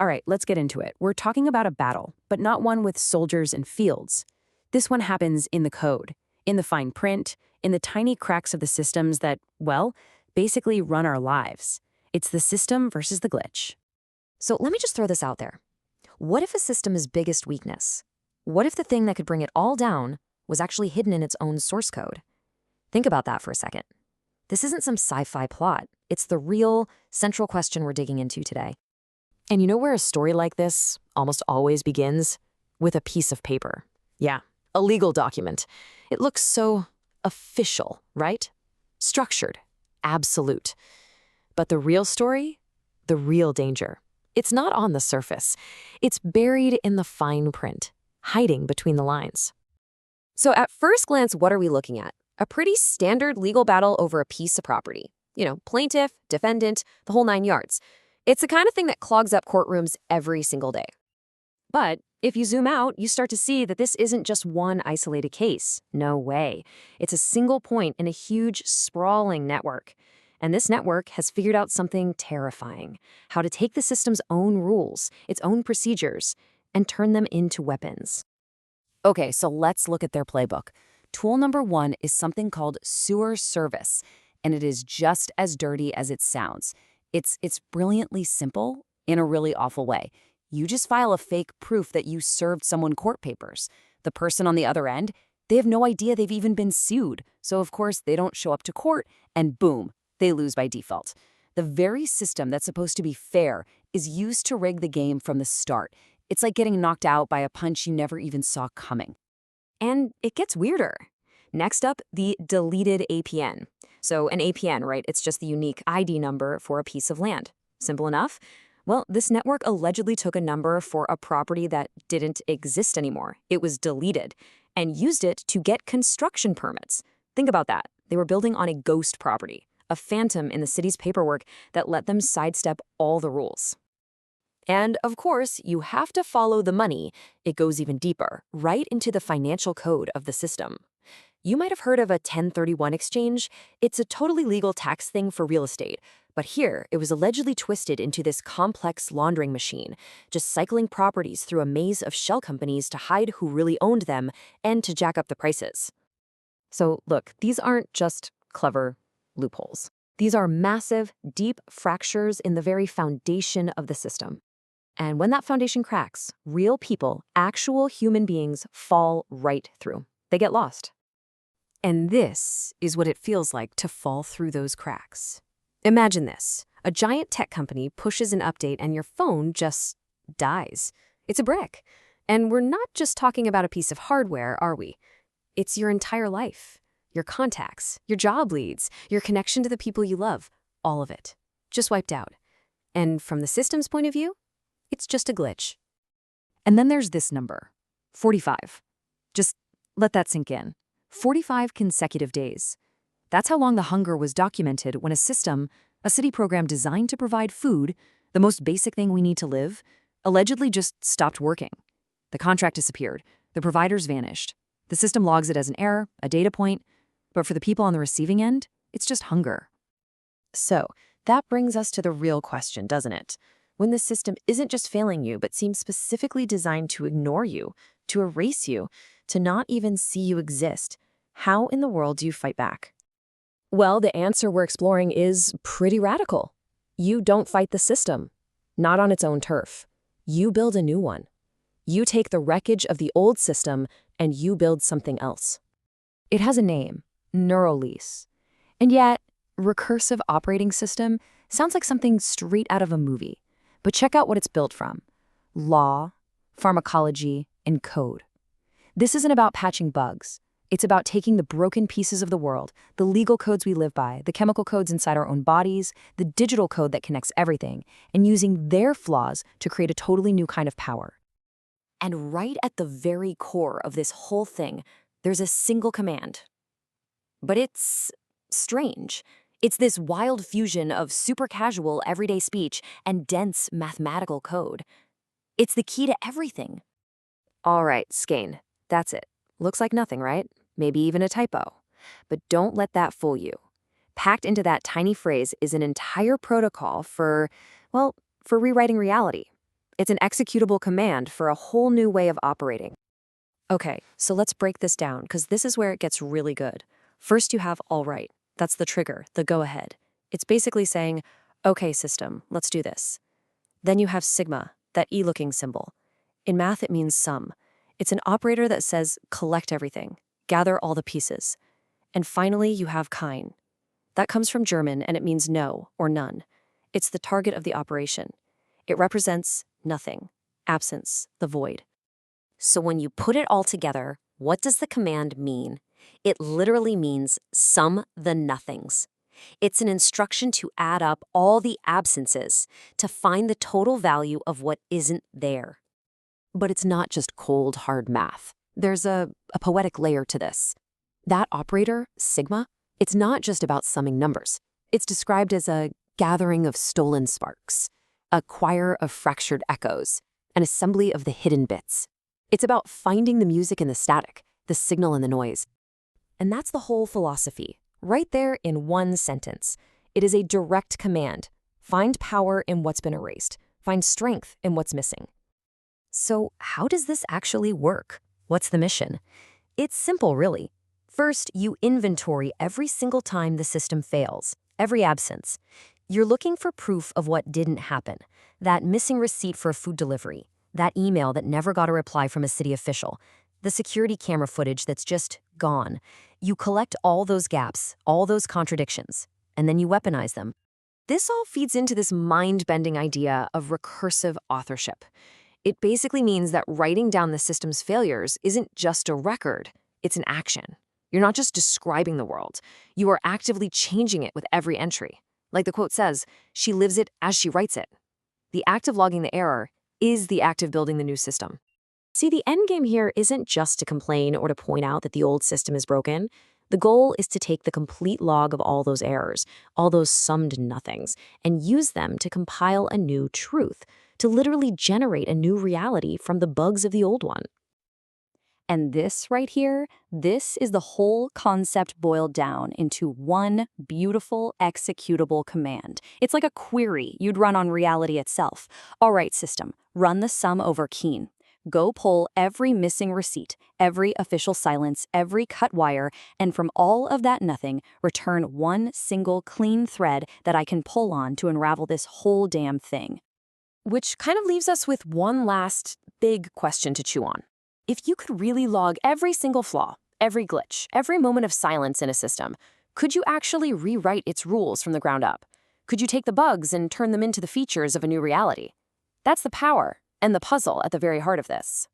All right, let's get into it. We're talking about a battle, but not one with soldiers and fields. This one happens in the code, in the fine print, in the tiny cracks of the systems that, well, basically run our lives. It's the system versus the glitch. So let me just throw this out there. What if a system's biggest weakness? What if the thing that could bring it all down was actually hidden in its own source code? Think about that for a second. This isn't some sci-fi plot. It's the real, central question we're digging into today. And you know where a story like this almost always begins? With a piece of paper. Yeah, a legal document. It looks so official, right? Structured, absolute. But the real story? The real danger. It's not on the surface. It's buried in the fine print, hiding between the lines. So at first glance, what are we looking at? A pretty standard legal battle over a piece of property. Plaintiff, defendant, the whole 9 yards. It's the kind of thing that clogs up courtrooms every single day. But if you zoom out, you start to see that this isn't just one isolated case. No way. It's a single point in a huge, sprawling network. And this network has figured out something terrifying: how to take the system's own rules, its own procedures, and turn them into weapons. Okay, so let's look at their playbook. Tool number 1 is something called sewer service, and it is just as dirty as it sounds. It's brilliantly simple in a really awful way. You just file a fake proof that you served someone court papers. The person on the other end, they have no idea they've even been sued. So of course they don't show up to court, and boom, they lose by default. The very system that's supposed to be fair is used to rig the game from the start. It's like getting knocked out by a punch you never even saw coming. And it gets weirder. Next up, the deleted APN. So an APN, right? It's just the unique ID number for a piece of land. Simple enough? Well, this network allegedly took a number for a property that didn't exist anymore. It was deleted, and used it to get construction permits. Think about that. They were building on a ghost property, a phantom in the city's paperwork that let them sidestep all the rules. And of course, you have to follow the money. It goes even deeper, right into the financial code of the system. You might have heard of a 1031 exchange. It's a totally legal tax thing for real estate. But here, it was allegedly twisted into this complex laundering machine, just cycling properties through a maze of shell companies to hide who really owned them and to jack up the prices. So look, these aren't just clever loopholes. These are massive, deep fractures in the very foundation of the system. And when that foundation cracks, real people, actual human beings, fall right through. They get lost. And this is what it feels like to fall through those cracks. Imagine this. A giant tech company pushes an update and your phone just dies. It's a brick. And we're not just talking about a piece of hardware, are we? It's your entire life. Your contacts, your job leads, your connection to the people you love. All of it. Just wiped out. And from the system's point of view, it's just a glitch. And then there's this number, 45. Just let that sink in. 45 consecutive days. That's how long the hunger was documented when a system, a city program designed to provide food, the most basic thing we need to live, allegedly just stopped working. The contract disappeared. The providers vanished. The system logs it as an error, a data point, but for the people on the receiving end, it's just hunger. So that brings us to the real question, doesn't it? When the system isn't just failing you, but seems specifically designed to ignore you, to erase you, to not even see you exist, how in the world do you fight back? Well, the answer we're exploring is pretty radical. You don't fight the system, not on its own turf. You build a new one. You take the wreckage of the old system and you build something else. It has a name, Neurolease. And yet, recursive operating system sounds like something straight out of a movie. But check out what it's built from: law, pharmacology, and code. This isn't about patching bugs. It's about taking the broken pieces of the world, the legal codes we live by, the chemical codes inside our own bodies, the digital code that connects everything, and using their flaws to create a totally new kind of power. And right at the very core of this whole thing, there's a single command. But it's strange. It's this wild fusion of super casual everyday speech and dense mathematical code. It's the key to everything. All right, Skane, that's it. Looks like nothing, right? Maybe even a typo. But don't let that fool you. Packed into that tiny phrase is an entire protocol for rewriting reality. It's an executable command for a whole new way of operating. Okay, so let's break this down because this is where it gets really good. First, you have all right. That's the trigger, the go ahead. It's basically saying, okay, system, let's do this. Then you have sigma, that E-looking symbol. In math, it means sum. It's an operator that says collect everything, gather all the pieces. And finally, you have kein. That comes from German and it means no or none. It's the target of the operation. It represents nothing, absence, the void. So when you put it all together, what does the command mean? It literally means sum the nothings. It's an instruction to add up all the absences to find the total value of what isn't there. But it's not just cold, hard math. There's a poetic layer to this. That operator, sigma, it's not just about summing numbers. It's described as a gathering of stolen sparks, a choir of fractured echoes, an assembly of the hidden bits. It's about finding the music in the static, the signal in the noise. And that's the whole philosophy, right there in one sentence. It is a direct command. Find power in what's been erased. Find strength in what's missing. So how does this actually work? What's the mission? It's simple, really. First, you inventory every single time the system fails, every absence. You're looking for proof of what didn't happen, that missing receipt for a food delivery, that email that never got a reply from a city official, the security camera footage that's just gone. You collect all those gaps, all those contradictions, and then you weaponize them. This all feeds into this mind-bending idea of recursive authorship. It basically means that writing down the system's failures isn't just a record, it's an action. You're not just describing the world, you are actively changing it with every entry. Like the quote says, she lives it as she writes it. The act of logging the error is the act of building the new system. See, the end game here isn't just to complain or to point out that the old system is broken. The goal is to take the complete log of all those errors, all those summed nothings, and use them to compile a new truth, to literally generate a new reality from the bugs of the old one. And this right here, this is the whole concept boiled down into one beautiful executable command. It's like a query you'd run on reality itself. All right, system, run the sum over kein. Go pull every missing receipt, every official silence, every cut wire, and from all of that nothing, return one single clean thread that I can pull on to unravel this whole damn thing. Which kind of leaves us with one last big question to chew on. If you could really log every single flaw, every glitch, every moment of silence in a system, could you actually rewrite its rules from the ground up? Could you take the bugs and turn them into the features of a new reality? That's the power and the puzzle at the very heart of this.